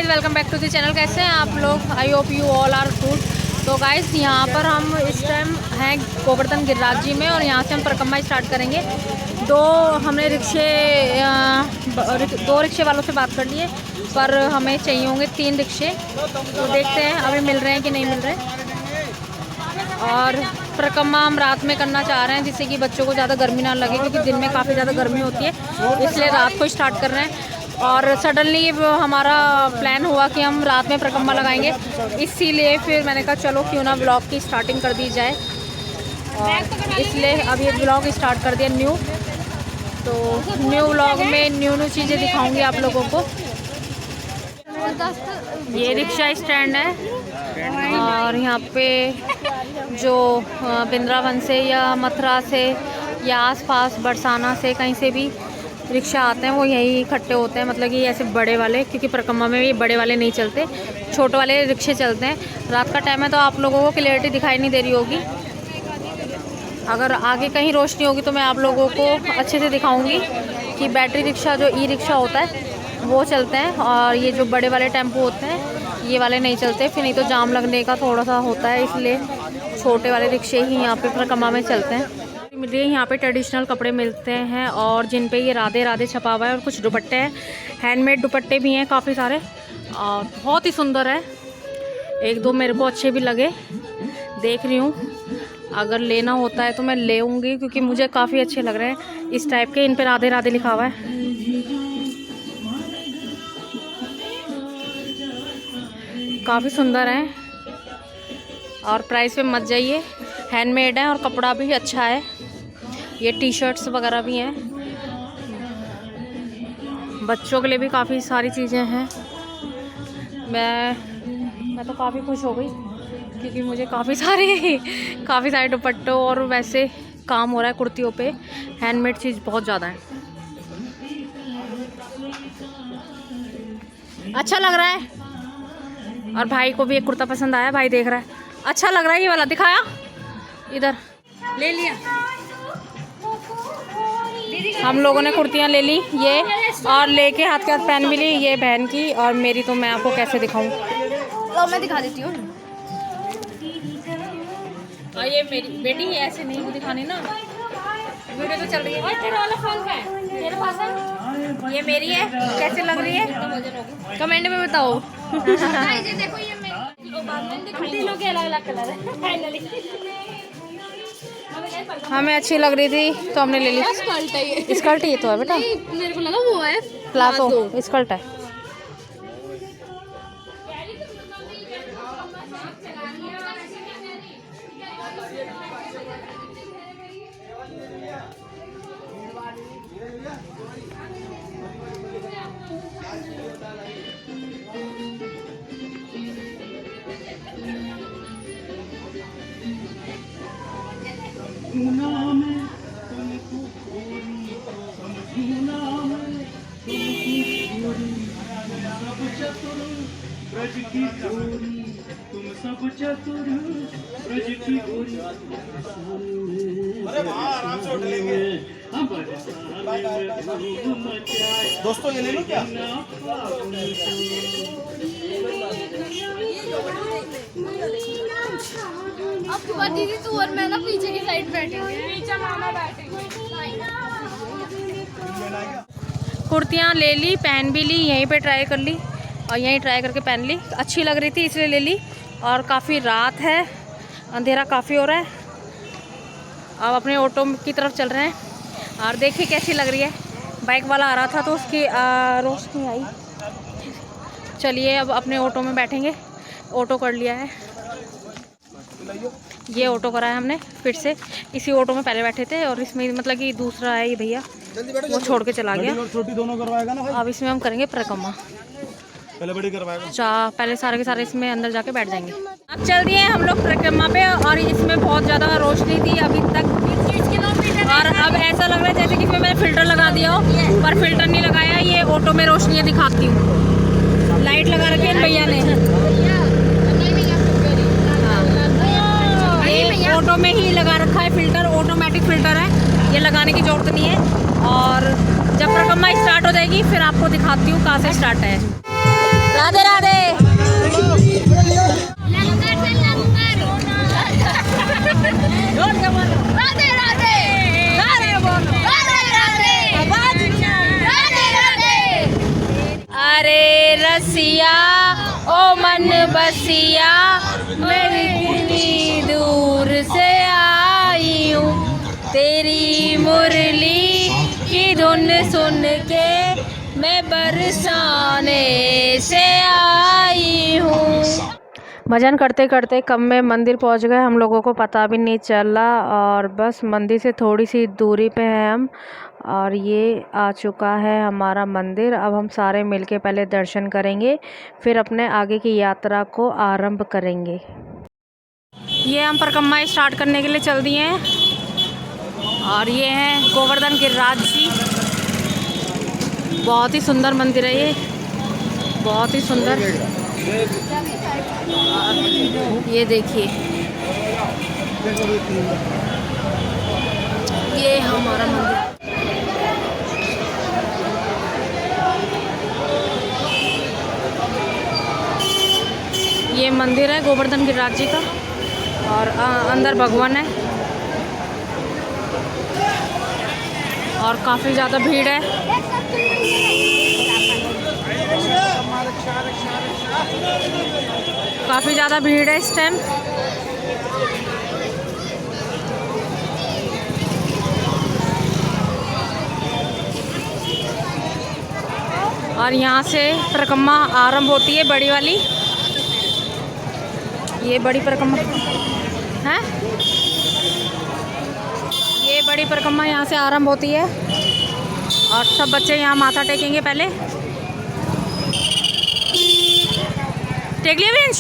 Guys welcome back to the channel. कैसे हैं आप लोग? I hope you all are good. तो गाइज यहाँ पर हम इस टाइम हैं गोवर्धन गिरिराज जी में और यहाँ से हम परिक्रमा स्टार्ट करेंगे। हमने दो रिक्शे वालों से बात कर लिए, पर हमें चाहिए होंगे 3 रिक्शे। तो देखते हैं अभी मिल रहे हैं कि नहीं मिल रहे। और परिक्रमा हम रात में करना चाह रहे हैं जिससे कि बच्चों को ज़्यादा गर्मी ना लगे, क्योंकि दिन में काफ़ी ज़्यादा गर्मी होती है, इसलिए रात को स्टार्ट कर रहे हैं। और सडनली हमारा प्लान हुआ कि हम रात में परिक्रमा लगाएंगे, इसीलिए फिर मैंने कहा चलो क्यों ना ब्लॉग की स्टार्टिंग कर दी जाए, और इसलिए अब ये ब्लॉग स्टार्ट कर दिया न्यू। तो न्यू ब्लॉग में न्यू चीज़ें दिखाऊंगी आप लोगों को। ये रिक्शा स्टैंड है और यहाँ पे जो वृंदावन से या मथुरा से या आसपास बरसाना से कहीं से भी रिक्शा आते हैं वो यही इकट्ठे होते हैं। मतलब कि ऐसे बड़े वाले, क्योंकि परिक्रमा में भी बड़े वाले नहीं चलते, छोटे वाले रिक्शे चलते हैं। रात का टाइम है तो आप लोगों को क्लियरिटी दिखाई नहीं दे रही होगी। अगर आगे कहीं रोशनी होगी तो मैं आप लोगों को अच्छे से दिखाऊंगी कि बैटरी रिक्शा जो ई रिक्शा होता है वो चलते हैं, और ये जो बड़े वाले टेम्पो होते हैं ये वाले नहीं चलते, फिर नहीं तो जाम लगने का थोड़ा सा होता है, इसलिए छोटे वाले रिक्शे ही यहाँ पे परिक्रमा में चलते हैं। यहाँ पे ट्रेडिशनल कपड़े मिलते हैं और जिन पे ये राधे राधे छपा हुआ है, और कुछ दुपट्टे हैं, हैंडमेड दुपट्टे भी हैं काफ़ी सारे, और बहुत ही सुंदर है। 1-2 मेरे को अच्छे भी लगे, देख रही हूँ। अगर लेना होता है तो मैं लेऊँगी, क्योंकि मुझे काफ़ी अच्छे लग रहे हैं इस टाइप के। इन पे राधे राधे लिखा हुआ है, काफ़ी सुंदर है। और प्राइस पे मत जाइए, हैंडमेड है और कपड़ा भी अच्छा है। ये टी शर्ट्स वगैरह भी हैं, बच्चों के लिए भी काफ़ी सारी चीज़ें हैं। मैं तो काफ़ी खुश हो गई, क्योंकि मुझे काफ़ी सारे दुपट्टों और वैसे काम हो रहा है कुर्तियों पे। हैंडमेड चीज़ बहुत ज़्यादा है, अच्छा लग रहा है। और भाई को भी एक कुर्ता पसंद आया, भाई देख रहा है अच्छा लग रहा है, ये वाला दिखाया, इधर ले लिया। हम लोगों ने कुर्तियाँ ले ली ये, और लेके हाथ के हाथ पहन भी ली, ये बहन की और मेरी। तो मैं आपको कैसे दिखाऊं, तो मैं दिखा देती हूँ। और ये मेरी बेटी, ऐसे नहीं वो दिखानी ना, वीडियो तो चल रही है। तेरा वाला फोन का है, तेरे पास है? ये मेरी है, कैसे लग रही है कमेंट में बताओ। देखो ये तीनों के अलग अलग कलर है फाइनली। हमें अच्छी लग रही थी तो हमने ले ली। स्कर्ट है ये, स्कर्ट ही तो है बेटा, मेरे को लगा वो है प्लाजो। स्कर्ट है। ब्रज की गोरी तुम सब चतुर, ब्रज की गोरी। अरे वहाँ आराम से उठ लेंगे दोस्तों, ये ले लो क्या? अब दीदी तू और मैं ना पीछे की साइड बैठेंगे, पीछे मामा बैठेंगे। कुर्तियाँ ले ली, पहन भी ली, यहीं पे ट्राई कर ली और यहीं ट्राई करके पहन ली। अच्छी लग रही थी इसलिए ले ली। और काफ़ी रात है, अंधेरा काफ़ी हो रहा है। अब अपने ऑटो की तरफ चल रहे हैं, और देखिए कैसी लग रही है। बाइक वाला आ रहा था तो उसकी रोशनी आई। चलिए अब अपने ऑटो में बैठेंगे। ऑटो कर लिया है, ये ऑटो करा है हमने फिर से। इसी ऑटो में पहले बैठे थे, और इसमें मतलब कि दूसरा है ये भैया, वो छोड़ के चला गया। छोटी दोनों करवाएगा ना भाई? अब इसमें हम करेंगे परिक्रमा। पहले बड़ी करवाएगा। पहले सारे के सारे इसमें अंदर जाके बैठ जाएंगे। अब चल दिए हम लोग परिक्रमा पे, और इसमें बहुत ज़्यादा रोशनी थी अभी तक, और अब ऐसा लग रहा है जैसे कि इसमें मैंने फ़िल्टर लगा दिया हो, पर फिल्टर नहीं लगाया। ये ऑटो में रोशनी दिखाती हूँ, लाइट लगा रखी है भैया ने। ये ऑटो में ही लगा रखा है फिल्टर, ऑटोमेटिक फिल्टर है, ये लगाने की ज़रूरत नहीं है। और जब परिक्रमा स्टार्ट हो जाएगी फिर आपको दिखाती हूँ कहाँ से स्टार्ट है। राधे राधे। राधे राधे अरे रसिया ओ मन बसिया मेरी कितनी दूर से आई हूँ, तेरी मुरली की धुन सुन के मैं बरसाने से आई हूँ। भजन करते करते कब में मंदिर पहुंच गए हम लोगों को पता भी नहीं चला, और बस मंदिर से थोड़ी सी दूरी पे हैं हम, और ये आ चुका है हमारा मंदिर। अब हम सारे मिलके पहले दर्शन करेंगे, फिर अपने आगे की यात्रा को आरंभ करेंगे। ये हम परिक्रमा स्टार्ट करने के लिए चल दिए हैं, और ये हैं गोवर्धन गिरिराज जी। बहुत ही सुंदर मंदिर है ये, बहुत ही सुंदर। ये देखिए, ये हमारा मंदिर। ये मंदिर है गोवर्धन गिरिराज जी का, और अंदर भगवान है, और काफ़ी ज़्यादा भीड़ है। काफ़ी ज़्यादा भीड़ है इस टाइम। और यहाँ से परिक्रमा आरंभ होती है, बड़ी वाली। ये बड़ी परिक्रमा है, ये बड़ी परिक्रमा यहाँ से आरंभ होती है, और सब बच्चे यहाँ माथा टेकेंगे। पहले टेक लिया बेंच।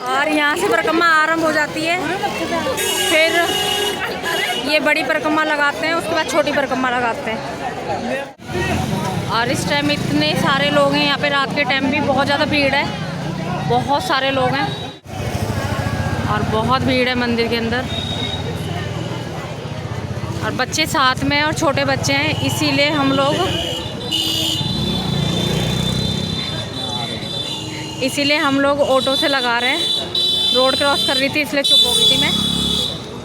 और यहाँ से परिक्रमा आरंभ हो जाती है, फिर ये बड़ी परिक्रमा लगाते हैं, उसके बाद छोटी परिक्रमा लगाते हैं। और इस टाइम इतने सारे लोग हैं यहाँ पे, रात के टाइम भी बहुत ज़्यादा भीड़ है, बहुत सारे लोग हैं, और बहुत भीड़ है मंदिर के अंदर। और बच्चे साथ में, और छोटे बच्चे हैं, इसीलिए हम लोग ऑटो से लगा रहे हैं। रोड क्रॉस कर रही थी इसलिए चुप हो गई थी मैं,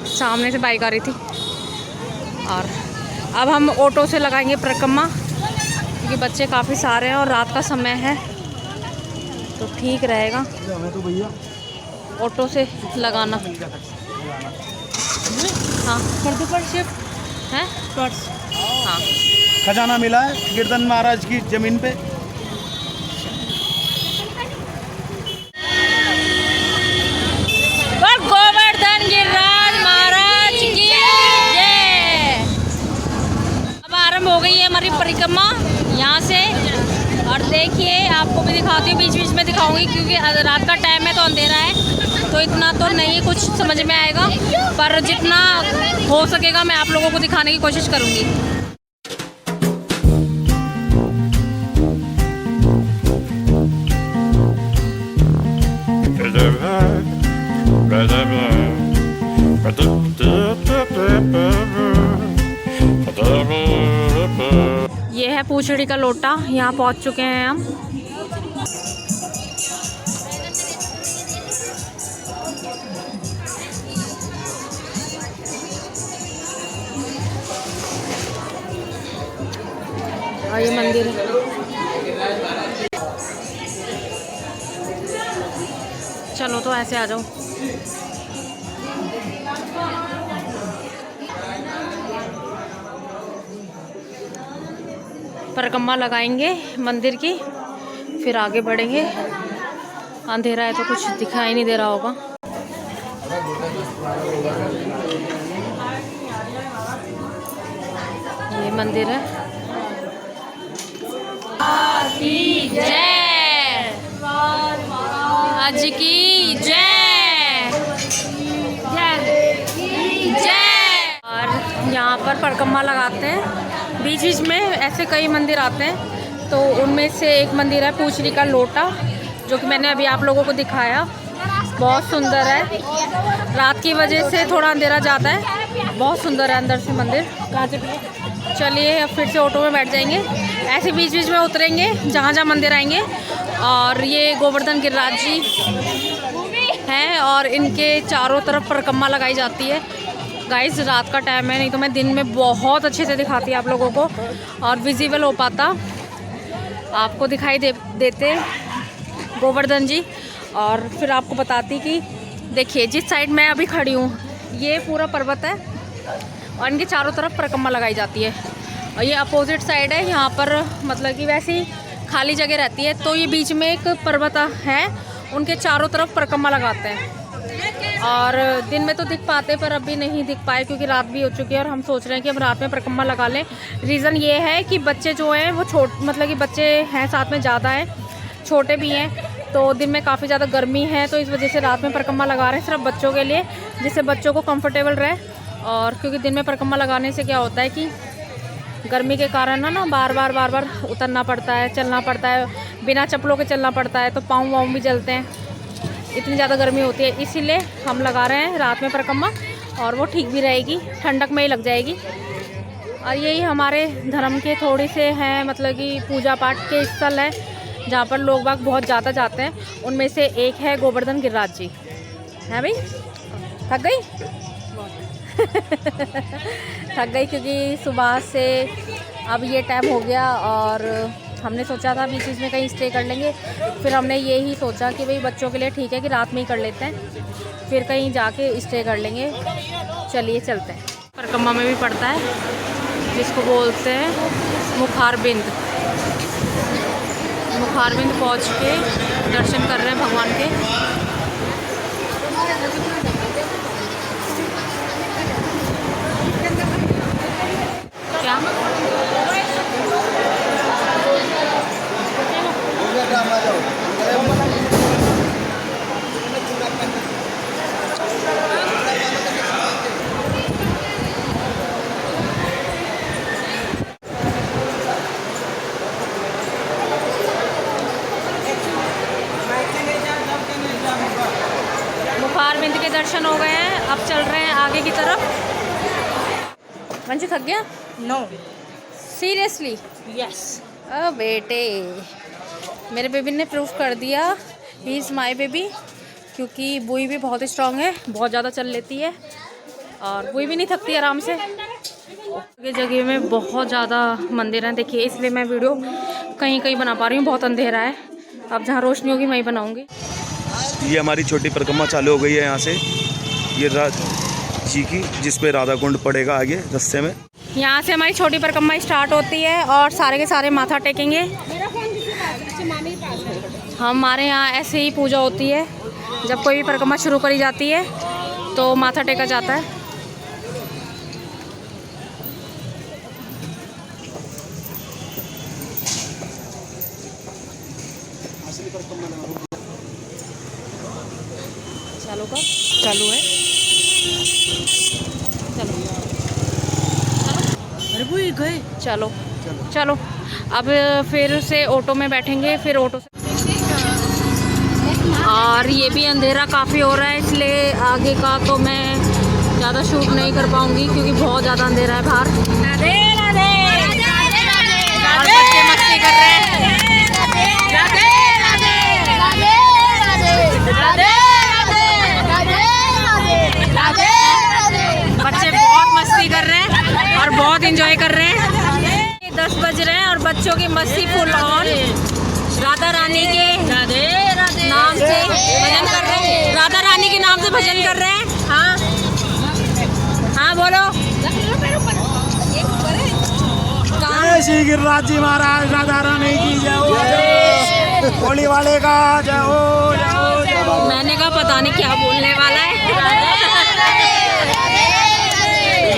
सामने से बाइक आ रही थी। और अब हम ऑटो से लगाएंगे परिक्रमा, क्योंकि बच्चे काफ़ी सारे हैं और रात का समय है, तो ठीक रहेगा ऑटो से लगाना। हाँ, पर शिफ्ट है पर्स। हाँ, खजाना मिला है गिरधन महाराज की जमीन पे। गोवर्धन गिरिराज महाराज की जय। अब आरंभ हो गई है हमारी परिक्रमा यहाँ से, और देखिए आपको भी दिखाती हूँ, बीच बीच में दिखाऊंगी, क्योंकि रात का टाइम है तो अंधेरा है, तो इतना तो नहीं कुछ समझ में आएगा, पर जितना हो सकेगा मैं आप लोगों को दिखाने की कोशिश करूँगी। ये है पूछड़ी का लोटा, यहाँ पहुँच चुके हैं हम। और ये मंदिर है। चलो तो ऐसे आ जाओ। परिक्रमा लगाएंगे मंदिर की, फिर आगे बढ़ेंगे। अंधेरा है तो कुछ दिखाई नहीं दे रहा होगा। ये मंदिर है। जय आज की जय जय। और यहाँ पर परिक्रमा लगाते हैं, बीच बीच में ऐसे कई मंदिर आते हैं, तो उनमें से एक मंदिर है पूछड़ी का लोटा, जो कि मैंने अभी आप लोगों को दिखाया। बहुत सुंदर है। रात की वजह से थोड़ा अंधेरा ज़्यादा है। बहुत सुंदर है अंदर से मंदिर। चलिए अब फिर से ऑटो में बैठ जाएंगे। ऐसे बीच बीच में उतरेंगे जहाँ जहाँ मंदिर आएंगे। और ये गोवर्धन गिरिराज जी हैं और इनके चारों तरफ परिक्रमा लगाई जाती है। गाइस रात का टाइम है, नहीं तो मैं दिन में बहुत अच्छे से दिखाती आप लोगों को और विजिबल हो पाता, आपको दिखाई देते गोवर्धन जी। और फिर आपको बताती कि देखिए जिस साइड मैं अभी खड़ी हूँ ये पूरा पर्वत है और इनके चारों तरफ परिक्रमा लगाई जाती है। और ये अपोजिट साइड है, यहाँ पर मतलब कि वैसी खाली जगह रहती है। तो ये बीच में एक पर्वत है, उनके चारों तरफ परिक्रमा लगाते हैं। और दिन में तो दिख पाते पर अभी नहीं दिख पाए क्योंकि रात भी हो चुकी है और हम सोच रहे हैं कि हम रात में परिक्रमा लगा लें। रीज़न ये है कि बच्चे जो हैं वो मतलब कि बच्चे हैं साथ में ज़्यादा हैं, छोटे भी हैं, तो दिन में काफ़ी ज़्यादा गर्मी है, तो इस वजह से रात में परिक्रमा लगा रहे हैं सिर्फ बच्चों के लिए, जिससे बच्चों को कंफर्टेबल रहे। और क्योंकि दिन में परिक्रमा लगाने से क्या होता है कि गर्मी के कारण ना बार बार उतरना पड़ता है, चलना पड़ता है, बिना चप्पलों के चलना पड़ता है, तो पाँव वाँव भी जलते हैं, इतनी ज़्यादा गर्मी होती है। इसीलिए हम लगा रहे हैं रात में परिक्रमा और वो ठीक भी रहेगी, ठंडक में ही लग जाएगी। और यही हमारे धर्म के थोड़े से हैं मतलब कि पूजा पाठ के स्थल हैं जहाँ पर लोग बाग बहुत ज़्यादा जाते हैं। उनमें से एक है गोवर्धन गिरिराज जी। है भाई थक गई थक गई क्योंकि सुबह से अब ये टाइम हो गया और हमने सोचा था बीच में कहीं स्टे कर लेंगे। फिर हमने ये ही सोचा कि भाई बच्चों के लिए ठीक है कि रात में ही कर लेते हैं, फिर कहीं जाके स्टे कर लेंगे। चलिए चलते हैं। परिक्रमा में भी पड़ता है जिसको बोलते हैं मुखारबिंद। मुखारबिंद पहुँच के दर्शन कर रहे हैं भगवान के। क्या मुखारबिंद के दर्शन हो गए हैं, अब चल रहे हैं आगे की तरफ। मंजू थक गया? No seriously? यस। ओ बेटे, मेरे बेबी ने प्रूफ कर दिया ही इज़ माई बेबी, क्योंकि बुई भी बहुत स्ट्रांग है, बहुत ज़्यादा चल लेती है और बुई भी नहीं थकती आराम से। ये जगह में बहुत ज़्यादा मंदिर हैं देखिए, इसलिए मैं वीडियो कहीं कहीं बना पा रही हूँ, बहुत अंधेरा है। अब जहाँ रोशनी होगी वहीं बनाऊँगी। ये हमारी छोटी परिक्रमा चालू हो गई है यहाँ से, ये जी की, जिस पे राधा कुंड पड़ेगा आगे रास्ते में। यहाँ से हमारी छोटी परिक्रमा स्टार्ट होती है और सारे के सारे माथा टेकेंगे। हमारे यहाँ ऐसे ही पूजा होती है, जब कोई भी परिक्रमा शुरू करी जाती है तो माथा टेका जाता है। चालू का चालू है, चलो अरे वो गए। चलो चलो अब फिर से ऑटो में बैठेंगे, फिर ऑटो से। और ये भी अंधेरा काफ़ी हो रहा है, इसलिए आगे का तो मैं ज़्यादा शूट नहीं कर पाऊँगी क्योंकि बहुत ज़्यादा अंधेरा है बाहर। राधे राधे राधे राधे और बच्चे मस्ती कर रहे हैं। राधे राधे राधे राधे राधे राधे। बच्चे बहुत मस्ती कर रहे हैं और बहुत एंजॉय कर रहे हैं। 10 बज रहे हैं और बच्चों की मस्ती फुल ऑन। राधा रानी के राधे राधे नाम से भजन कर रहे हैं, राधा रानी के नाम से भजन कर रहे हैं। हाँ हाँ बोलो। जय श्री गिरिराज जी महाराज, राधा रानी की जय हो, होली वाले का जय हो, जय हो, जय हो। मैंने कहा पता नहीं क्या बोलने वाला है।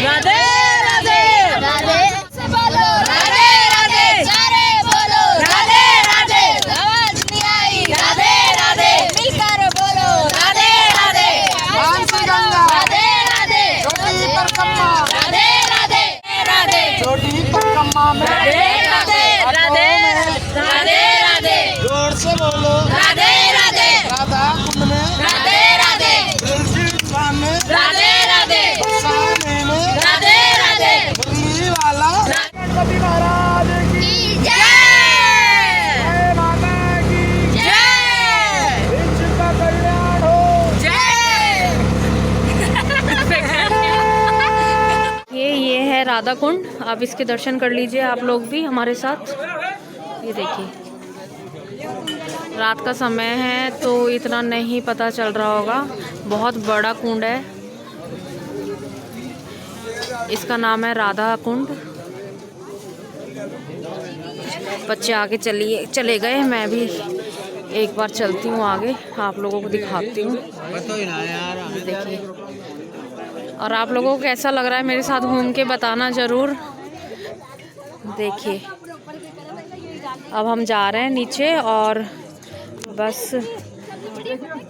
राधे राधे राधे से बोलो राधे राधे, सारे बोलो राधे राधे, आवाज नहीं आई राधे राधे, मिलकर बोलो राधे राधे, राधे राधे, छोटी परिक्रमा राधे राधे राधे, छोटी परिक्रमा में राधे राधे राधे राधे राधे, जोर से बोलो राधे राधे, राधा कुंड में राधे राधा कुंड। आप इसके दर्शन कर लीजिए आप लोग भी हमारे साथ। ये देखिए रात का समय है तो इतना नहीं पता चल रहा होगा, बहुत बड़ा कुंड है। इसका नाम है राधा कुंड। बच्चे आगे चले गए, मैं भी एक बार चलती हूँ आगे, आप लोगों को दिखाती हूँ। देखिए, और आप लोगों को कैसा लग रहा है मेरे साथ घूम के बताना ज़रूर। देखिए अब हम जा रहे हैं नीचे और बस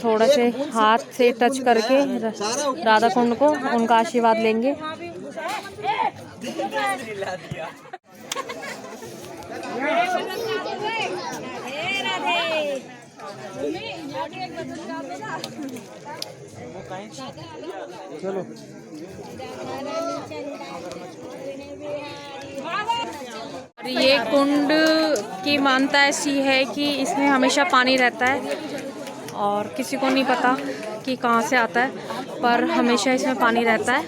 थोड़ा से हाथ से टच करके राधा कुंड को उनका आशीर्वाद लेंगे। चलो और ये कुंड की मान्यता ऐसी है कि इसमें हमेशा पानी रहता है और किसी को नहीं पता कि कहाँ से आता है, पर हमेशा इसमें पानी रहता है।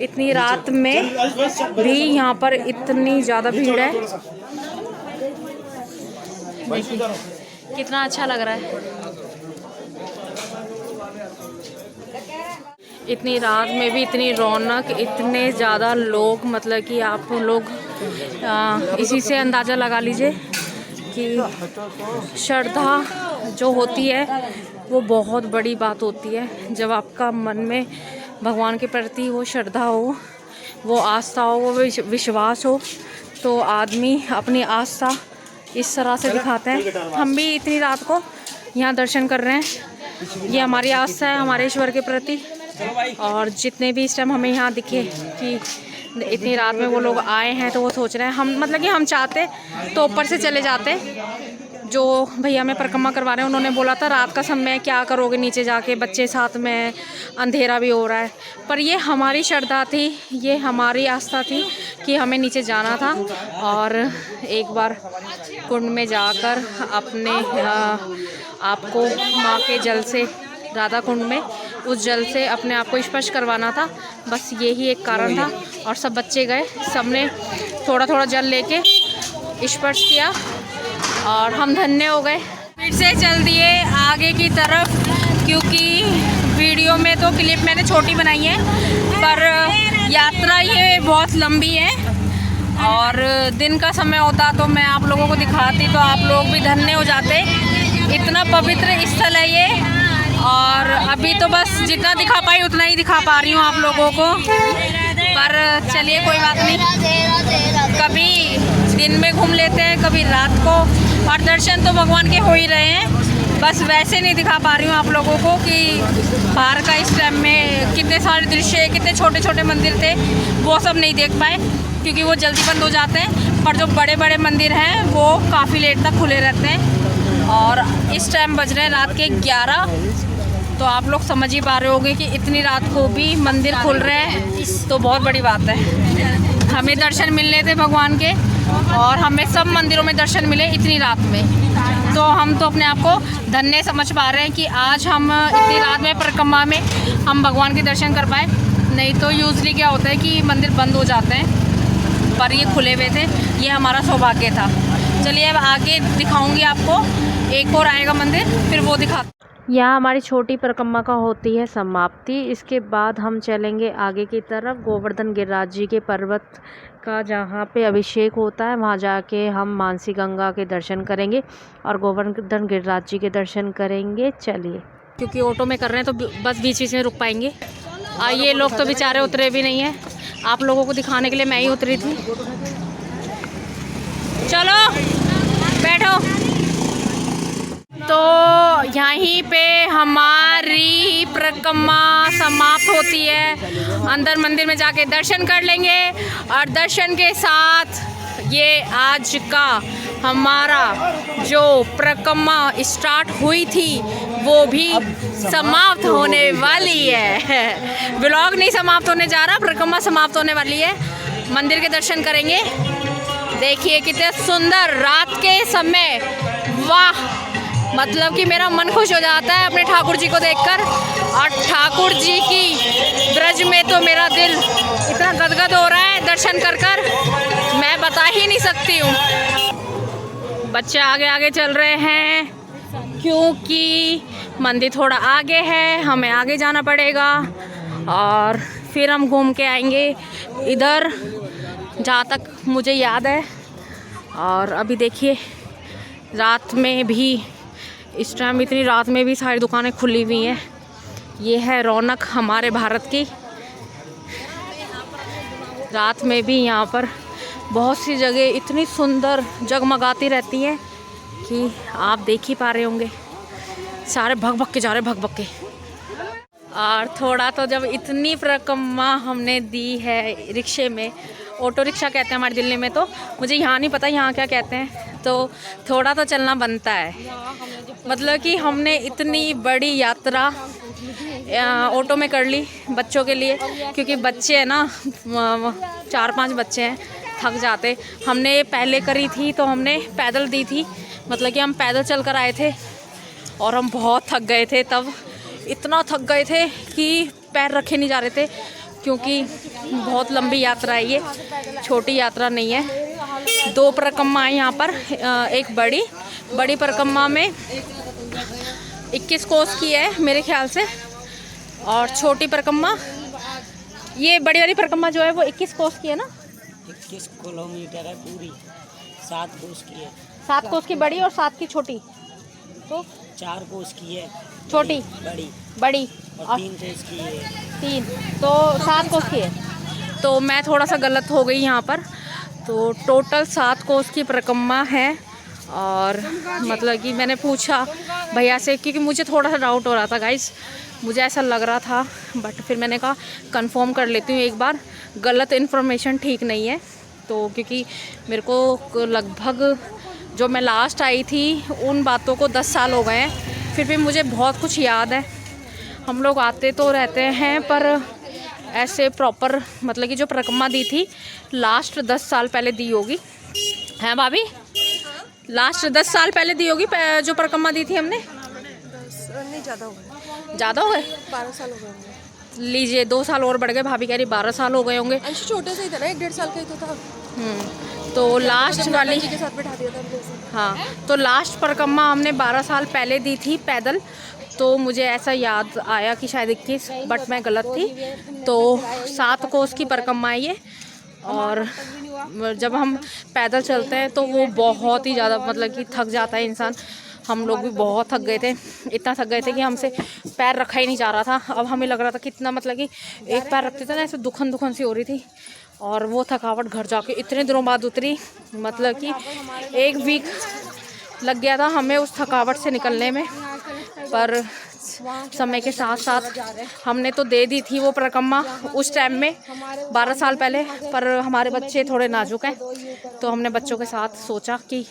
इतनी रात में भी यहाँ पर इतनी ज़्यादा भीड़ है। देखिए कितना अच्छा लग रहा है। इतनी रात में भी इतनी रौनक, इतने ज़्यादा लोग, मतलब कि आप लोग इसी से अंदाज़ा लगा लीजिए कि श्रद्धा जो होती है वो बहुत बड़ी बात होती है। जब आपका मन में भगवान के प्रति वो श्रद्धा हो, वो आस्था हो, वो विश्वास हो, तो आदमी अपनी आस्था इस तरह से दिखाते हैं। हम भी इतनी रात को यहाँ दर्शन कर रहे हैं, ये हमारी आस्था है हमारे ईश्वर के प्रति। और जितने भी इस टाइम हमें यहाँ दिखे कि इतनी रात में वो लोग आए हैं, तो वो सोच रहे हैं हम, मतलब कि हम चाहते तो ऊपर से चले जाते। जो भैया हमें परिक्रमा करवा रहे हैं उन्होंने बोला था रात का समय क्या करोगे नीचे जाके, बच्चे साथ में, अंधेरा भी हो रहा है। पर ये हमारी श्रद्धा थी, ये हमारी आस्था थी कि हमें नीचे जाना था और एक बार कुंड में जाकर अपने आपको माँ के जल से, राधा कुंड में उस जल से अपने आप को स्पर्श करवाना था। बस यही एक कारण था। और सब बच्चे गए, सबने थोड़ा थोड़ा जल लेके स्पर्श किया और हम धन्य हो गए। फिर से चल दिए आगे की तरफ, क्योंकि वीडियो में तो क्लिप मैंने छोटी बनाई है, पर यात्रा ये बहुत लंबी है और दिन का समय होता तो मैं आप लोगों को दिखाती तो आप लोग भी धन्य हो जाते। इतना पवित्र स्थल है ये। और अभी तो बस जितना दिखा पाई उतना ही दिखा पा रही हूँ आप लोगों को, पर चलिए कोई बात नहीं, कभी दिन में घूम लेते हैं, कभी रात को। और दर्शन तो भगवान के हो ही रहे हैं, बस वैसे नहीं दिखा पा रही हूँ आप लोगों को कि बाहर का इस टाइम में कितने सारे दृश्य, कितने छोटे छोटे मंदिर थे, वो सब नहीं देख पाए क्योंकि वो जल्दी बंद हो जाते हैं। पर जो बड़े बड़े मंदिर हैं वो काफ़ी लेट तक खुले रहते हैं। और इस टाइम बज रहे हैं रात के 11, तो आप लोग समझ ही पा रहे होंगे कि इतनी रात को भी मंदिर खुल रहे हैं तो बहुत बड़ी बात है। हमें दर्शन मिलने थे भगवान के और हमें सब मंदिरों में दर्शन मिले इतनी रात में, तो हम तो अपने आप को धन्य समझ पा रहे हैं कि आज हम इतनी रात में परिक्रमा में हम भगवान के दर्शन कर पाए। नहीं तो यूजली क्या होता है कि मंदिर बंद हो जाते हैं, पर ये खुले हुए थे, ये हमारा सौभाग्य था। चलिए अब आगे दिखाऊंगी आपको, एक और आएगा मंदिर, फिर वो दिखा। यहाँ हमारी छोटी परिक्रमा का होती है समाप्ति। इसके बाद हम चलेंगे आगे की तरफ, गोवर्धन गिरिराज जी के पर्वत का जहाँ पे अभिषेक होता है वहाँ जाके हम मानसी गंगा के दर्शन करेंगे और गोवर्धन गिरिराज जी के दर्शन करेंगे। चलिए, क्योंकि ऑटो में कर रहे हैं तो बस बीच बीच में रुक पाएंगे। ये लोग तो बेचारे उतरे भी नहीं हैं, आप लोगों को दिखाने के लिए मैं ही उतरी थी। चलो बैठो। तो यहीं पे हमारी परिक्रमा समाप्त होती है। अंदर मंदिर में जाके दर्शन कर लेंगे और दर्शन के साथ ये आज का हमारा जो परिक्रमा स्टार्ट हुई थी वो भी समाप्त होने वाली है। व्लॉग नहीं समाप्त होने जा रहा, परिक्रमा समाप्त होने वाली है। मंदिर के दर्शन करेंगे। देखिए कितने सुंदर रात के समय, वाह मतलब कि मेरा मन खुश हो जाता है अपने ठाकुर जी को देखकर, और ठाकुर जी की ब्रज में तो मेरा दिल इतना गदगद हो रहा है दर्शन कर कर, मैं बता ही नहीं सकती हूँ। बच्चे आगे आगे चल रहे हैं क्योंकि मंदिर थोड़ा आगे है, हमें आगे जाना पड़ेगा और फिर हम घूम के आएंगे इधर जहाँ तक मुझे याद है। और अभी देखिए रात में भी, इस टाइम इतनी रात में भी सारी दुकानें खुली हुई हैं। ये है रौनक हमारे भारत की। रात में भी यहाँ पर बहुत सी जगह इतनी सुंदर जगमगाती रहती हैं कि आप देख ही पा रहे होंगे। सारे भग भग के जा रहे, भग भग के। और थोड़ा तो जब इतनी परिक्रमा हमने दी है रिक्शे में, ऑटो रिक्शा कहते हैं हमारी दिल्ली में, तो मुझे यहाँ नहीं पता यहाँ क्या कहते हैं, तो थोड़ा तो चलना बनता है। मतलब कि हमने इतनी बड़ी यात्रा ऑटो में कर ली बच्चों के लिए, क्योंकि बच्चे हैं ना, 4-5 बच्चे हैं, थक जाते। हमने पहले करी थी तो हमने पैदल दी थी, मतलब कि हम पैदल चल कर आए थे और हम बहुत थक गए थे। तब इतना थक गए थे कि पैर रखे नहीं जा रहे थे, क्योंकि बहुत लंबी यात्रा है, ये छोटी यात्रा नहीं है। 2 परिक्रमा है यहाँ पर, एक बड़ी परिक्रमा में 21 कोस की है मेरे ख्याल से, और छोटी परिक्रमा, ये बड़ी वाली परिक्रमा जो है वो 21 कोस की है ना। 21 किलोमीटर है पूरी, 7 कोस की है। 7 कोस की बड़ी और 7 की छोटी, तो 4 कोस की है छोटी, बड़ी और 3 कोस की है। 3, तो 7 कोस की है। तो मैं थोड़ा सा गलत हो गई यहाँ पर। तो टोटल 7 कोस की परिक्रमा है। और मतलब कि मैंने पूछा भैया से, क्योंकि मुझे थोड़ा सा डाउट हो रहा था गाइस, मुझे ऐसा लग रहा था, बट फिर मैंने कहा कंफर्म कर लेती हूँ एक बार, गलत इन्फॉर्मेशन ठीक नहीं है। तो क्योंकि मेरे को लगभग जो मैं लास्ट आई थी उन बातों को 10 साल हो गए हैं, फिर भी मुझे बहुत कुछ याद है। हम लोग आते तो रहते हैं पर ऐसे प्रॉपर, मतलब कि जो परिक्रमा दी थी लास्ट 10 साल पहले दी होगी, हैं भाभी? लास्ट 10 साल पहले दी होगी जो परिक्रमा दी थी हमने। नहीं, ज़्यादा हो गए, ज़्यादा हो गए, 12 साल हो गए होंगे। लीजिए 2 साल और बढ़ गए, भाभी कह रही 12 साल हो गए होंगे। अंशु छोटे से ही था ना, 1-1.5 साल का ही तो था। तो लास्ट वाली के साथ बैठा दिया था हमने। हाँ, तो लास्ट परिक्रमा हमने 12 साल पहले दी थी पैदल। तो मुझे ऐसा याद आया कि शायद 21, बट मैं गलत थी। तो 7 कोस की परिक्रमा है ये। और जब हम पैदल चलते हैं तो वो बहुत ही ज़्यादा, मतलब कि थक जाता है इंसान। हम लोग भी बहुत थक गए थे, इतना थक गए थे कि हमसे पैर रखा ही नहीं जा रहा था। अब हमें लग रहा था कितना, मतलब कि एक पैर रखते थे ना, ऐसे दुखन सी हो रही थी। और वो थकावट घर जाके इतने दिनों बाद उतरी, मतलब कि 1 वीक लग गया था हमें उस थकावट से निकलने में। पर समय के साथ साथ हमने तो दे दी थी वो परिक्रमा उस टाइम में 12 साल पहले, पर हमारे बच्चे थोड़े नाजुक हैं, तो हमने बच्चों के साथ सोचा कि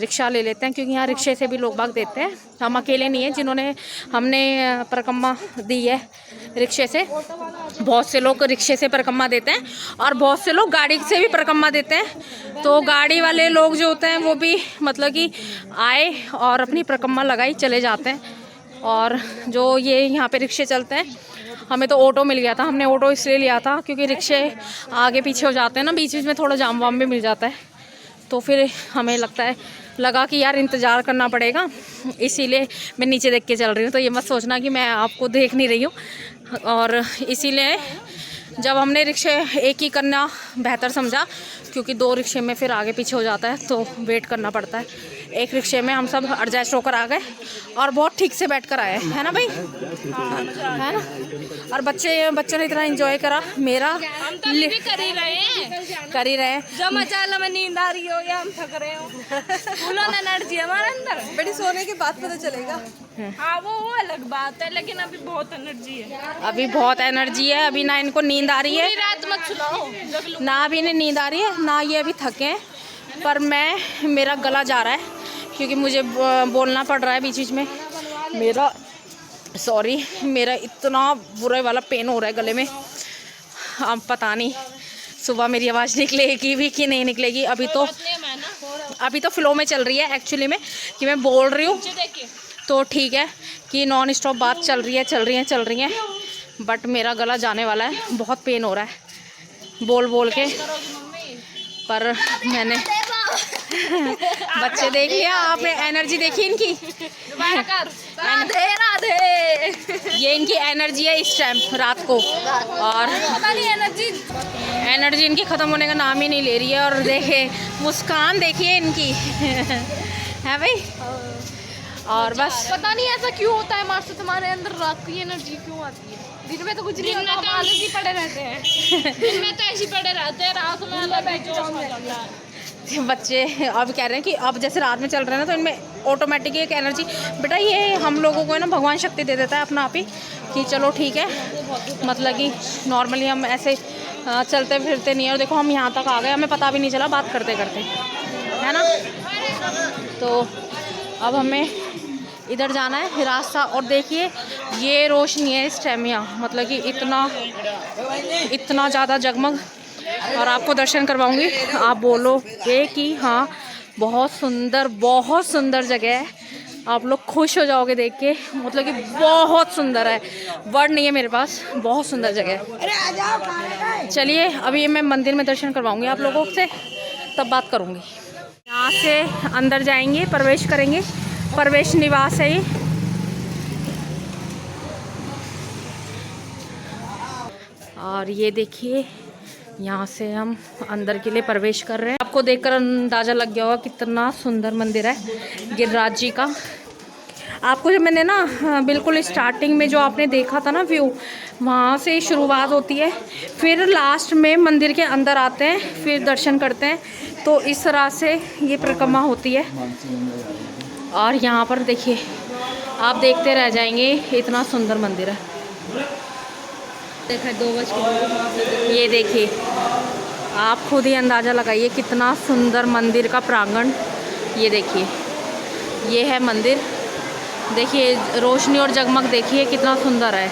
रिक्शा ले लेते हैं, क्योंकि यहाँ रिक्शे से भी लोग बाग देते हैं। हम अकेले नहीं हैं जिन्होंने, हमने परिक्रमा दी है रिक्शे से। बहुत से लोग रिक्शे से परिक्रमा देते हैं और बहुत से लोग गाड़ी से भी परिक्रमा देते हैं। तो गाड़ी वाले लोग जो होते हैं वो भी, मतलब कि आए और अपनी परिक्रमा लगाई चले जाते हैं। और जो ये यहाँ पे रिक्शे चलते हैं, हमें तो ऑटो मिल गया था। हमने ऑटो इसलिए लिया था क्योंकि रिक्शे आगे पीछे हो जाते हैं ना, बीच बीच में थोड़ा जाम वाम भी मिल जाता है। तो फिर हमें लगा कि यार इंतज़ार करना पड़ेगा, इसीलिए मैं नीचे देख के चल रही हूँ। तो ये मत सोचना कि मैं आपको देख नहीं रही हूँ। और इसीलिए जब हमने रिक्शे एक ही करना बेहतर समझा, क्योंकि 2 रिक्शे में फिर आगे पीछे हो जाता है तो वेट करना पड़ता है। एक रिक्शे में हम सब एडजस्ट होकर आ गए और बहुत ठीक से बैठ कर आए, है ना भाई? है ना? और बच्चों ने इतना एंजॉय करा। मेरा हम तो भी कर ही रहे हैं। जब मचाला में नींद आ रही हो या हम थक रहे हो, फुल ऑन एनर्जी हमारे अंदर। बेटी सोने के बाद पता चलेगा। हाँ, वो अलग बात है, लेकिन अभी बहुत एनर्जी है। अभी बहुत एनर्जी है। अभी ना इनको नींद आ रही है, रात मत सुलाओ, ना अभी इन्हें नींद आ रही है, ना ये अभी थके हैं। पर मेरा गला जा रहा है क्योंकि मुझे बोलना पड़ रहा है बीच बीच में। मेरा इतना बुरा वाला पेन हो रहा है गले में। अब पता नहीं सुबह मेरी आवाज़ निकलेगी भी कि नहीं निकलेगी। अभी तो अभी तो फ्लो में चल रही है एक्चुअली में कि मैं बोल रही हूँ तो ठीक है कि नॉन स्टॉप बात चल रही है बट मेरा गला जाने वाला है, बहुत पेन हो रहा है बोल बोल के। पर मैंने बच्चे देख लिया, आपने एनर्जी देखी इनकी। राधे राधे। ये इनकी एनर्जी है इस टाइम रात को, और पता नहीं एनर्जी इनकी ख़त्म होने का नाम ही नहीं ले रही है। और देखे मुस्कान देखिए इनकी है भाई। और बस पता नहीं ऐसा क्यों होता है मास्टर, तुम्हारे अंदर रात की एनर्जी क्यों आती है? दिन में तो कुछ नहीं होता, हम आलस ही पड़े रहते हैं। दिन में तो ऐसे ही पड़े रहते हैं, रात में अलग जोश आ जाता है। बच्चे अब कह रहे हैं कि अब जैसे रात में चल रहे हैं ना तो इनमें ऑटोमेटिकली एक एनर्जी, बेटा ये हम लोगों को है ना भगवान शक्ति दे देता है अपना आप ही कि चलो ठीक है, मतलब कि नॉर्मली हम ऐसे चलते फिरते नहीं है। और देखो हम यहाँ तक आ गए, हमें पता भी नहीं चला बात करते करते, है ना। तो अब हमें इधर जाना है रास्ता, और देखिए ये रोशनी है इस टाइम यहाँ, मतलब कि इतना ज़्यादा जगमग। और आपको दर्शन करवाऊंगी, आप बोलोगे कि हाँ बहुत सुंदर जगह है, आप लोग खुश हो जाओगे देख के, मतलब कि बहुत सुंदर है, वर्ड नहीं है मेरे पास, बहुत सुंदर जगह है। चलिए अभी मैं मंदिर में दर्शन करवाऊंगी आप लोगों से, तब बात करूंगी। यहाँ से अंदर जाएंगे, प्रवेश करेंगे, प्रवेश निवास है ये। और ये देखिए यहाँ से हम अंदर के लिए प्रवेश कर रहे हैं। आपको देखकर अंदाज़ा लग गया होगा कितना सुंदर मंदिर है गिरिराज जी का। आपको जब मैंने ना बिल्कुल स्टार्टिंग में जो आपने देखा था ना व्यू, वहाँ से शुरुआत होती है, फिर लास्ट में मंदिर के अंदर आते हैं, फिर दर्शन करते हैं। तो इस तरह से ये परिक्रमा होती है। और यहाँ पर देखिए आप देखते रह जाएंगे, इतना सुंदर मंदिर है। देखा 2 बज के, ये देखिए आप खुद ही अंदाज़ा लगाइए कितना सुंदर मंदिर का प्रांगण। ये देखिए ये है मंदिर, देखिए रोशनी और जगमग देखिए कितना सुंदर है,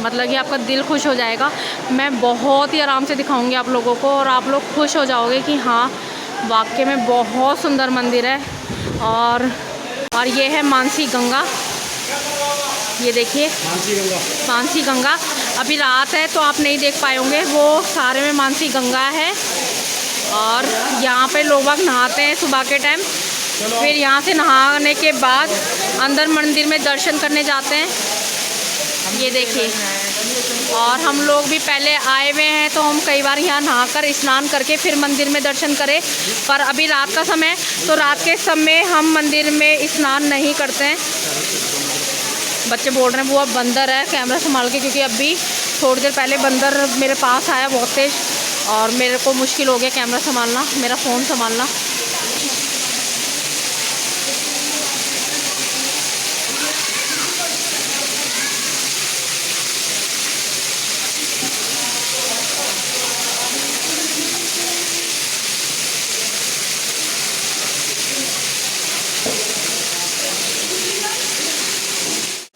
मतलब कि आपका दिल खुश हो जाएगा। मैं बहुत ही आराम से दिखाऊंगी आप लोगों को, और आप लोग खुश हो जाओगे कि हाँ वाकई में बहुत सुंदर मंदिर है। और ये है मानसी गंगा, ये देखिए मानसी गंगा। अभी रात है तो आप नहीं देख पाए होंगे, वो सारे में मानसी गंगा है। और यहाँ पे लोग बाग नहाते हैं सुबह के टाइम, फिर यहाँ से नहाने के बाद अंदर मंदिर में दर्शन करने जाते हैं। ये देखिए, और हम लोग भी पहले आए हुए हैं तो हम कई बार यहाँ नहाकर स्नान करके फिर मंदिर में दर्शन करें। पर अभी रात का समय, तो रात के समय हम मंदिर में स्नान नहीं करते हैं। बच्चे बोल रहे हैं बुआ बंदर है, कैमरा संभाल के, क्योंकि अभी थोड़ी देर पहले बंदर मेरे पास आया बहुत तेज़, और मेरे को मुश्किल हो गया कैमरा संभालना, मेरा फ़ोन संभालना।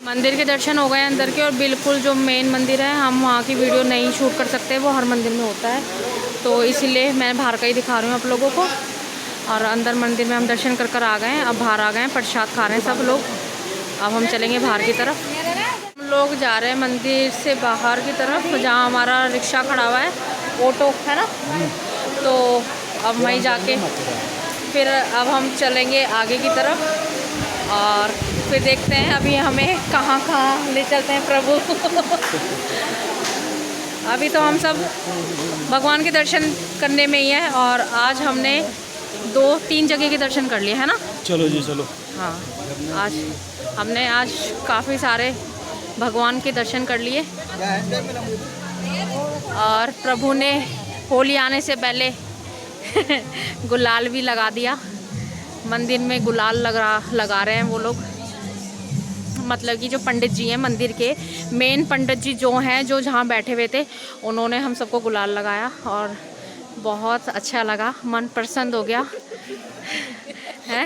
मंदिर के दर्शन हो गए अंदर के, और बिल्कुल जो मेन मंदिर है हम वहाँ की वीडियो नहीं शूट कर सकते, वो हर मंदिर में होता है, तो इसीलिए मैं बाहर का ही दिखा रही हूँ आप लोगों को। और अंदर मंदिर में हम दर्शन कर आ गए हैं, अब बाहर आ गए हैं, प्रसाद खा रहे हैं सब लोग। अब हम चलेंगे बाहर की तरफ। हम लोग जा रहे हैं मंदिर से बाहर की तरफ, जहाँ हमारा रिक्शा खड़ा हुआ है, ऑटो है ना, तो अब वहीं जाके फिर अब हम चलेंगे आगे की तरफ, और फिर देखते हैं अभी हमें कहाँ ले चलते हैं प्रभु। अभी तो हम सब भगवान के दर्शन करने में ही है, और आज हमने 2-3 जगह के दर्शन कर लिए है ना। चलो जी चलो। हाँ आज काफ़ी सारे भगवान के दर्शन कर लिए, और प्रभु ने होली आने से पहले गुलाल भी लगा दिया। मंदिर में गुलाल लगा रहे हैं वो लोग, मतलब कि जो पंडित जी हैं मंदिर के मेन पंडित जी जो हैं, जो जहाँ बैठे हुए थे, उन्होंने हम सबको गुलाल लगाया, और बहुत अच्छा लगा, मन प्रसन्न हो गया है।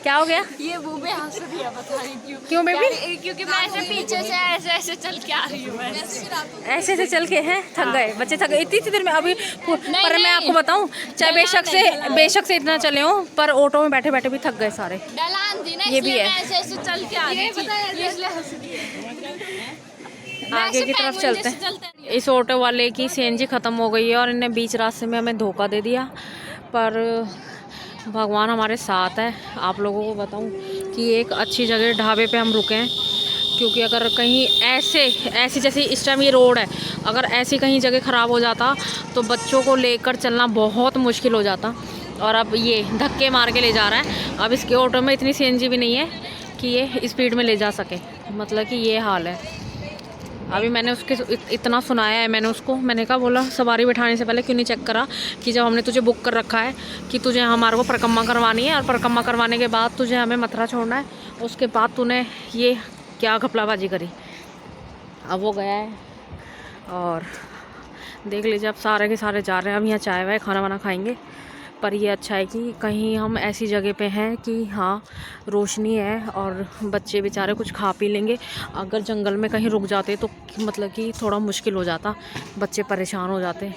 क्या हो गया? ये बूबे हंस रही है, पता नहीं क्यों। क्यों बेबी? क्योंकि मैं ऐसे पीछे से ऐसे चल के आ रही हूँ। ऐसे से चल के हैं, थक गए बच्चे, थक गए इतनी देर में अभी। पर मैं आपको बताऊं, चाहे बेशक से इतना चले हो, पर ऑटो में बैठे बैठे भी थक गए सारे। डलान थी ना, ये भी है। ऐसे ऐसे चल के आ रही थी, इसलिए हंस रही है। आगे की तरफ चलते हैं। इस ऑटो वाले की सीएनजी ख़त्म हो गई है और इन्हें बीच रास्ते में हमें धोखा दे दिया, पर भगवान हमारे साथ है। आप लोगों को बताऊं कि एक अच्छी जगह ढाबे पे हम रुके हैं, क्योंकि अगर कहीं ऐसी जैसे इस टाइम ये रोड है, अगर ऐसी कहीं जगह ख़राब हो जाता तो बच्चों को लेकर चलना बहुत मुश्किल हो जाता। और अब ये धक्के मार के ले जा रहा है। अब इसके ऑटो में इतनी सीएनजी भी नहीं है कि ये स्पीड में ले जा सके, मतलब कि ये हाल है। अभी मैंने उसके इतना सुनाया है, मैंने कहा बोला सवारी बिठाने से पहले क्यों नहीं चेक करा कि जब हमने तुझे बुक कर रखा है कि तुझे हमारे को परिक्रमा करवानी है, और परिक्रमा करवाने के बाद तुझे हमें मथुरा छोड़ना है, उसके बाद तूने ये क्या घपलाबाजी करी। अब वो गया है और देख लीजिए अब सारे के सारे जा रहे हैं। अब यहाँ चाय वाय खाना वाना खाएंगे। पर ये अच्छा है कि कहीं हम ऐसी जगह पे हैं कि हाँ रोशनी है और बच्चे बेचारे कुछ खा पी लेंगे। अगर जंगल में कहीं रुक जाते तो मतलब कि थोड़ा मुश्किल हो जाता, बच्चे परेशान हो जाते।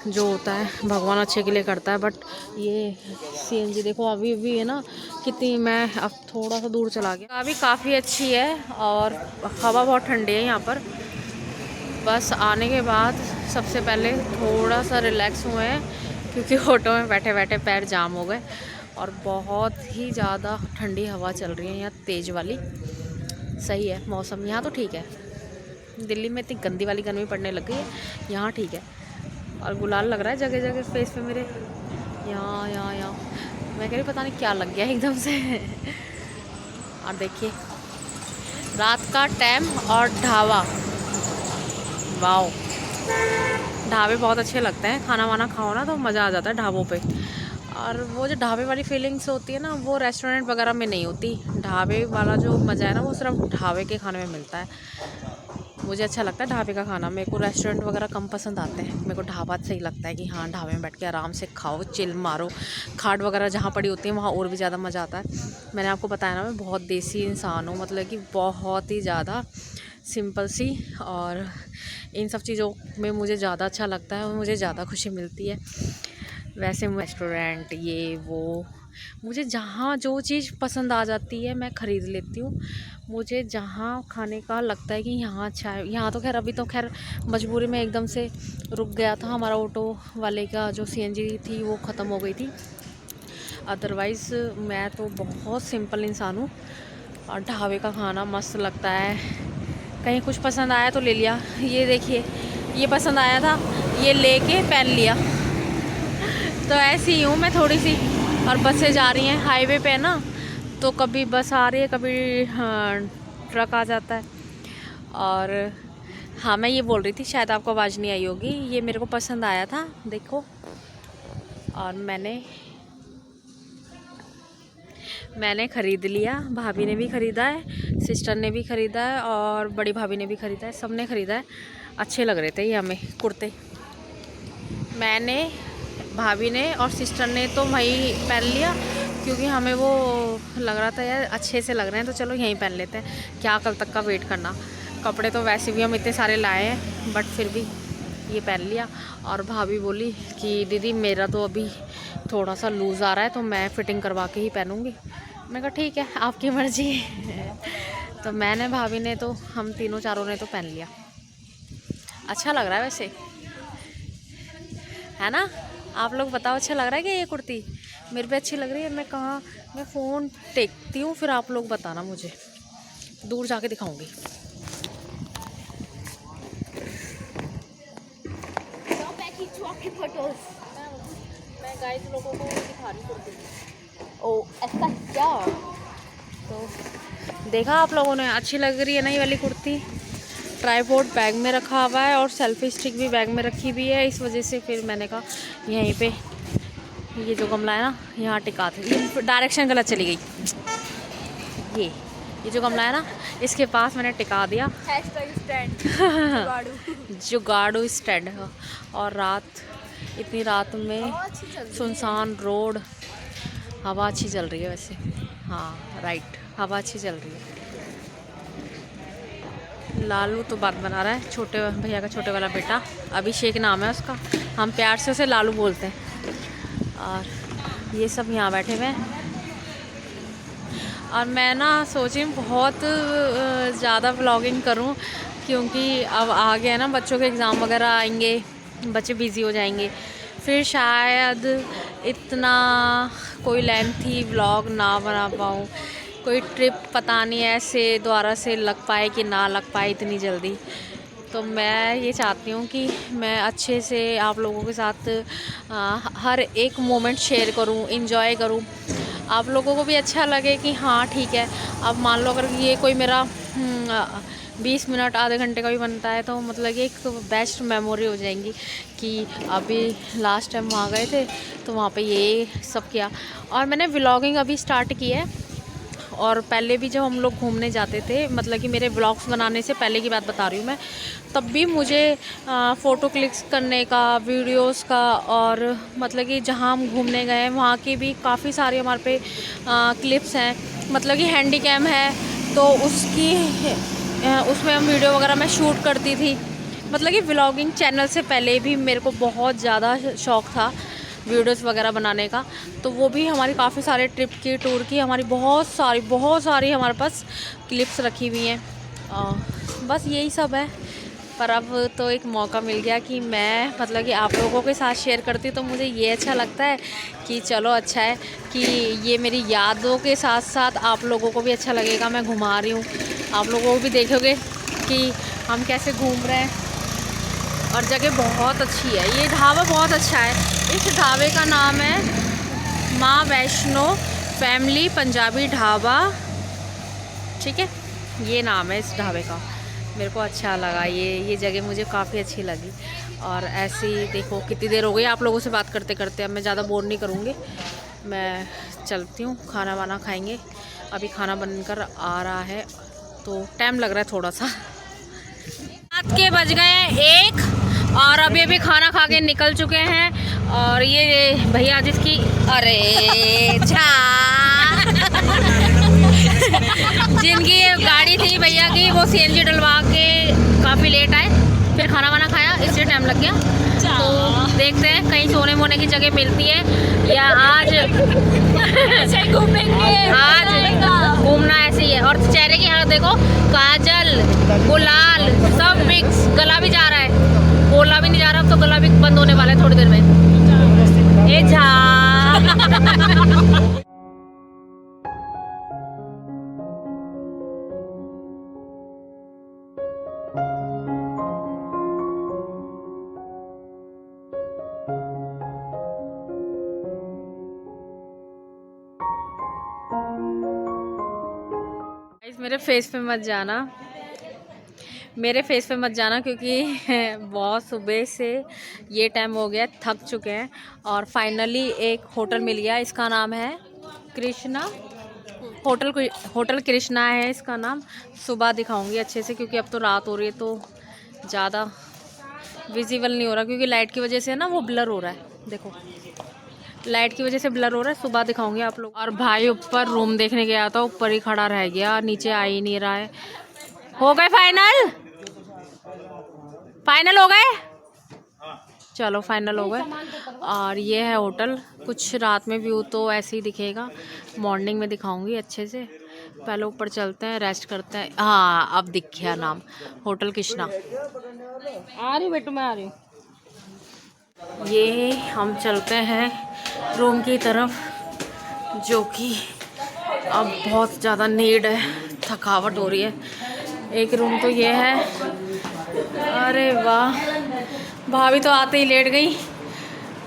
जो होता है भगवान अच्छे के लिए करता है। बट ये सीएनजी देखो अभी भी है ना कितनी, मैं अब थोड़ा सा दूर चला गया। अभी काफ़ी अच्छी है और हवा बहुत ठंडी है यहाँ पर। बस आने के बाद सबसे पहले थोड़ा सा रिलैक्स हुए हैं, क्योंकि ऑटो में बैठे बैठे पैर जाम हो गए और बहुत ही ज़्यादा ठंडी हवा चल रही है यहाँ, तेज़ वाली। सही है मौसम यहाँ तो ठीक है। दिल्ली में इतनी गंदी वाली गर्मी पड़ने लग गई है, यहाँ ठीक है। और गुलाल लग रहा है जगह जगह फेस पे मेरे, यहाँ। मैं कह रही पता नहीं क्या लग गया एकदम से। और देखिए रात का टाइम और ढाबा, वाओ ढाबे बहुत अच्छे लगते हैं। खाना वाना खाओ ना तो मज़ा आ जाता है ढाबों पे। और वो जो ढाबे वाली फीलिंग्स होती है ना, वो रेस्टोरेंट वगैरह में नहीं होती। ढाबे वाला जो मज़ा है ना, वो सिर्फ ढाबे के खाने में मिलता है। मुझे अच्छा लगता है ढाबे का खाना। मेरे को रेस्टोरेंट वगैरह कम पसंद आते हैं। मेरे को ढाबा सही लगता है कि हाँ ढाबे में बैठ के आराम से खाओ, चिल मारो। खाट वगैरह जहाँ पड़ी होती है वहाँ और भी ज़्यादा मज़ा आता है। मैंने आपको बताया ना मैं बहुत देसी इंसान हूँ, मतलब कि बहुत ही ज़्यादा सिंपल सी, और इन सब चीज़ों में मुझे ज़्यादा अच्छा लगता है और मुझे ज़्यादा खुशी मिलती है। वैसे रेस्टोरेंट ये वो, मुझे जहाँ जो चीज़ पसंद आ जाती है मैं ख़रीद लेती हूँ। मुझे जहाँ खाने का लगता है कि यहाँ अच्छा है, यहाँ तो खैर अभी तो खैर मजबूरी में एकदम से रुक गया था। हमारा ऑटो वाले का जो सीएनजी थी वो ख़त्म हो गई थी। अदरवाइज़ मैं तो बहुत सिंपल इंसान हूँ और ढाबे का खाना मस्त लगता है। कहीं कुछ पसंद आया तो ले लिया। ये देखिए ये पसंद आया था, ये लेके पहन लिया। तो ऐसी ही हूँ मैं थोड़ी सी। और बसें जा रही हैं हाईवे पे ना, तो कभी बस आ रही है, कभी ट्रक आ जाता है। और हाँ मैं ये बोल रही थी, शायद आपको आवाज़ नहीं आई होगी, ये मेरे को पसंद आया था देखो, और मैंने ख़रीद लिया। भाभी ने भी ख़रीदा है, सिस्टर ने भी ख़रीदा है और बड़ी भाभी ने भी ख़रीदा है, सब ने ख़रीदा है। अच्छे लग रहे थे ये हमें कुर्ते। मैंने, भाभी ने और सिस्टर ने तो वहीं पहन लिया, क्योंकि हमें वो लग रहा था यार अच्छे से लग रहे हैं तो चलो यहीं पहन लेते हैं, क्या कल तक का वेट करना। कपड़े तो वैसे भी हम इतने सारे लाए हैं, बट फिर भी ये पहन लिया। और भाभी बोली कि दीदी मेरा तो अभी थोड़ा सा लूज़ आ रहा है तो मैं फ़िटिंग करवा के ही पहनूँगी। मैं कहा ठीक है आपकी मर्ज़ी। तो मैंने, भाभी ने, तो हम तीनों चारों ने तो पहन लिया। अच्छा लग रहा है वैसे, है ना? आप लोग बताओ अच्छा लग रहा है कि ये कुर्ती मेरे पे अच्छी लग रही है? मैं फ़ोन टेकती हूँ, फिर आप लोग बताना मुझे, दूर जाके दिखाऊंगी। मैं गाइस लोगों को दिखा रही कुर्ती। ओ ऐसा क्या? तो देखा आप लोगों ने, अच्छी लग रही है ना ये वाली कुर्ती। ट्राईपॉड बैग में रखा हुआ है और सेल्फी स्टिक भी बैग में रखी हुई है, इस वजह से फिर मैंने कहा यहीं पे ये जो गमला है ना यहाँ टिका थे। ये डायरेक्शन गलत चली गई। ये जो गमला है ना इसके पास मैंने टिका दिया। जुगाड़ू स्टैंड। और रात, इतनी रात में सुनसान रोड, हवा अच्छी चल रही है वैसे। हाँ राइट, हवा अच्छी चल रही है। लालू तो बात बना रहा है, छोटे भैया का छोटे वाला बेटा, अभिषेक नाम है उसका, हम प्यार से उसे लालू बोलते हैं। और ये सब यहाँ बैठे हुए हैं। और मैं ना सोची बहुत ज़्यादा व्लॉगिंग करूँ, क्योंकि अब आ गया ना, बच्चों के एग्ज़ाम वगैरह आएंगे, बच्चे बिज़ी हो जाएंगे, फिर शायद इतना कोई लेंथी व्लॉग ना बना पाऊँ, कोई ट्रिप पता नहीं ऐसे दोबारा से लग पाए कि ना लग पाए इतनी जल्दी। तो मैं ये चाहती हूँ कि मैं अच्छे से आप लोगों के साथ हर एक मोमेंट शेयर करूँ, इंजॉय करूँ, आप लोगों को भी अच्छा लगे कि हाँ ठीक है। अब मान लो अगर ये कोई मेरा 20 मिनट आधे घंटे का भी बनता है तो मतलब कि एक बेस्ट मेमोरी हो जाएंगी कि अभी लास्ट टाइम वहाँ गए थे तो वहाँ पे ये सब किया। और मैंने व्लॉगिंग अभी स्टार्ट की है, और पहले भी जब हम लोग घूमने जाते थे, मतलब कि मेरे व्लॉग्स बनाने से पहले की बात बता रही हूँ मैं, तब भी मुझे फ़ोटो क्लिक्स करने का, वीडियोस का, और मतलब कि जहाँ हम घूमने गए हैं वहाँ की भी काफ़ी सारी हमारे पे क्लिप्स हैं। मतलब कि हैंडी कैम है तो उसमें हम वीडियो वगैरह मैं शूट करती थी। मतलब कि व्लॉगिंग चैनल से पहले भी मेरे को बहुत ज़्यादा शौक़ था वीडियोस वगैरह बनाने का। तो वो भी हमारी काफ़ी सारे ट्रिप की, टूर की, हमारी बहुत सारी हमारे पास क्लिप्स रखी हुई हैं। बस यही सब है। पर अब तो एक मौका मिल गया कि मैं मतलब कि आप लोगों के साथ शेयर करती, तो मुझे ये अच्छा लगता है कि चलो अच्छा है कि ये मेरी यादों के साथ साथ आप लोगों को भी अच्छा लगेगा। मैं घुमा रही हूँ, आप लोगों को भी देखोगे कि हम कैसे घूम रहे हैं। और जगह बहुत अच्छी है, ये ढाबा बहुत अच्छा है। इस ढाबे का नाम है माँ वैष्णो फैमिली पंजाबी ढाबा, ठीक है, ये नाम है इस ढाबे का। मेरे को अच्छा लगा, ये जगह मुझे काफ़ी अच्छी लगी। और ऐसे ही देखो कितनी देर हो गई आप लोगों से बात करते करते। अब मैं ज़्यादा बोर नहीं करूँगी, मैं चलती हूँ, खाना वाना खाएंगे। अभी खाना बनकर आ रहा है तो टाइम लग रहा है थोड़ा सा। रात के बज गए 1 और अभी खाना खा के निकल चुके हैं। और ये भैया जिसकी जिनकी गाड़ी थी भैया की, वो सीएनजी डलवा के काफ़ी लेट आए, फिर खाना वाना खाया इसलिए टाइम लग गया। तो देखते हैं कहीं सोने वोने की जगह मिलती है या आज घूमेंगे। आज घूमना ऐसे ही है। और चेहरे की हालत देखो, काजल गुलाल सब मिक्स, गला भी जा रहा है, बोला भी नहीं जा रहा, अब तो गला भी बंद होने वाला है थोड़ी देर में। ए झा मेरे फेस पे मत जाना, मेरे फेस पे मत जाना, क्योंकि बहुत सुबह से ये टाइम हो गया, थक चुके हैं। और फाइनली एक होटल मिल गया, इसका नाम है कृष्णा होटल कृष्णा है इसका नाम। सुबह दिखाऊंगी अच्छे से, क्योंकि अब तो रात हो रही है तो ज़्यादा विजिबल नहीं हो रहा, क्योंकि लाइट की वजह से ना वो ब्लर हो रहा है। देखो लाइट की वजह से ब्लर हो रहा है। सुबह दिखाऊंगी आप लोग। और भाई ऊपर रूम देखने गया था, ऊपर ही खड़ा रह गया, नीचे आ ही नहीं रहा है। हो गए फाइनल हो गए, चलो फाइनल हो गए। और ये है होटल। कुछ रात में व्यू तो ऐसे ही दिखेगा, मॉर्निंग में दिखाऊंगी अच्छे से। पहले ऊपर चलते हैं, रेस्ट करते हैं। हाँ अब दिख गया नाम, होटल कृष्णा। आ रही बेटू, मैं आ रही हूँ। ये हम चलते हैं रूम की तरफ, जो कि अब बहुत ज़्यादा नीड है, थकावट हो रही है। एक रूम तो ये है। अरे वाह, भाभी तो आते ही लेट गई,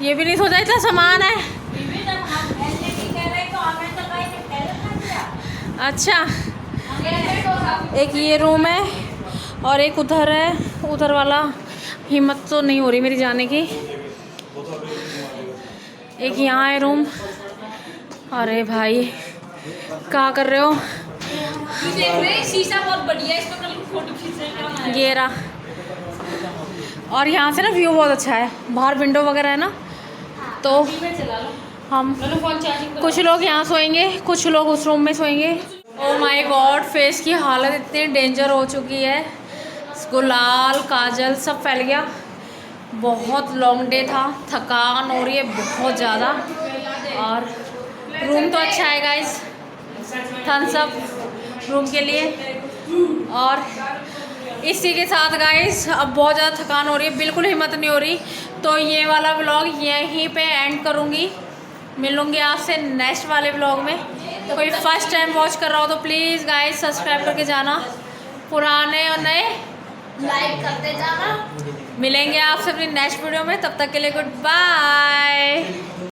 ये भी नहीं सोचा इतना सामान है। अच्छा, एक ये रूम है और एक उधर है, उधर वाला हिम्मत तो नहीं हो रही मेरी जाने की। एक यहाँ है रूम। अरे भाई क्या कर रहे हो? देख रहे हैं शीशा बहुत बढ़िया है, इस पर फोटो खींचने। ये रहा। और यहाँ से ना व्यू बहुत अच्छा है, बाहर विंडो वगैरह है ना, तो हम कुछ लोग यहाँ सोएंगे, कुछ लोग उस रूम में सोएंगे। ओह माय गॉड, फेस की हालत इतनी डेंजर हो चुकी है, गुलाल काजल सब फैल गया। बहुत लॉन्ग डे था, थकान हो रही है बहुत ज़्यादा। और रूम तो अच्छा है गाइस, थम्स अप रूम के लिए। और इसी के साथ गाइस अब बहुत ज़्यादा थकान हो रही है, बिल्कुल हिम्मत नहीं हो रही, तो ये वाला व्लॉग यहीं पे एंड करूँगी। मिलूँगी आपसे नेक्स्ट वाले व्लॉग में। कोई फर्स्ट टाइम वॉच कर रहा हो तो प्लीज़ गाइस सब्सक्राइब करके जाना, पुराने और नए लाइक करते जाना। मिलेंगे आपसे अपनी नेक्स्ट वीडियो में, तब तक के लिए गुड बाय।